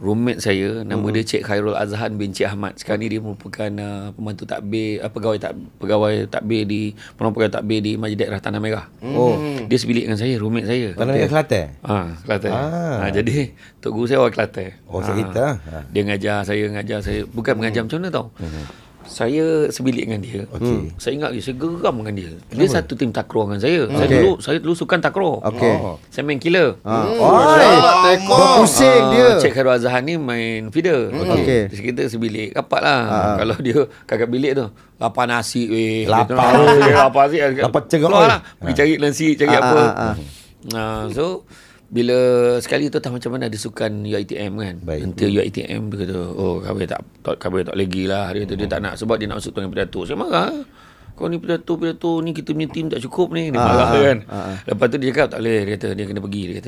Roommate saya nama dia Cik Khairul Azhan bin Cik Ahmad. Sekarang ni dia merupakan pembantu takbir, pegawai takbir di pegawai takbir di Masjid Daerah Tanah Merah. Dia sebilik dengan saya, roommate saya. Tanah Merah Kelantan. Kelantan. Jadi tok guru saya orang Kelantan. Sekitar. Dia ngajar saya, bukan mengajar macam mana tau. Saya sebilik dengan dia. Saya ingat saya geram dengan dia. Dia satu tim takraw dengan saya. Saya dulu sukan takraw. Saya main killer. Berpusing dia. Cik Khairul Azhan ni main feeder. Kita sebilik rapat lah. Kalau dia kakak bilik tu lapar nasi lapar ceruk lah. Pergi cari nasi, cari apa. So bila sekali tu tak macam mana ada sukan UiTM kan. Nanti UiTM dia kata, khabar tak lagi lah. Dia kata dia tak nak sebab dia nak masuk dengan pidato. Saya marah. Kau ni pidato ni kita punya tim tak cukup ni. Dia marah kan. Lepas tu dia cakap tak boleh. Dia kata dia kena pergi. Dia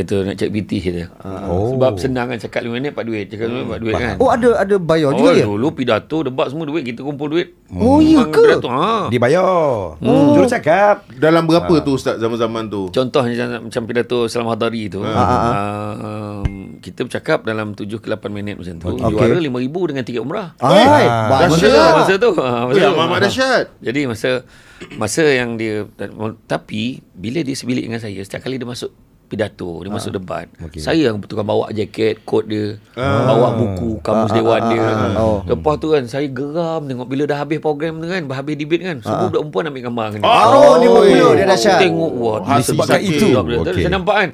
kata nak cek PT dia. Sebab senang kan cakap 5 minit dapat duit. Cakap 5 minit dapat duit kan. Ada bayar juga ya? Dulu pidato debat semua duit. Kita kumpul duit. Ya ke? Dibayar. Juru cakap. Dalam berapa tu Ustaz zaman-zaman tu? Contohnya macam pidato Salam Hadari tu. Kita bercakap dalam 7 ke 8 minit macam tu. Juara 5,000 dengan tiket umrah. Masa tu. Amat dahsyat. Jadi masa yang dia, tapi bila dia sebilik dengan saya, setiap kali dia masuk pidato, dia masuk debat, saya yang betulkan bawa jaket, kot dia, bawa buku kamus dewan dia. Lepas tu kan saya geram tengok bila dah habis program tu kan, habis debate kan, semua budak perempuan ambil gambar dengan dia. Dia popular, dia dahsyat. Tengok, wah, disebabkan itu. Saya nampak kan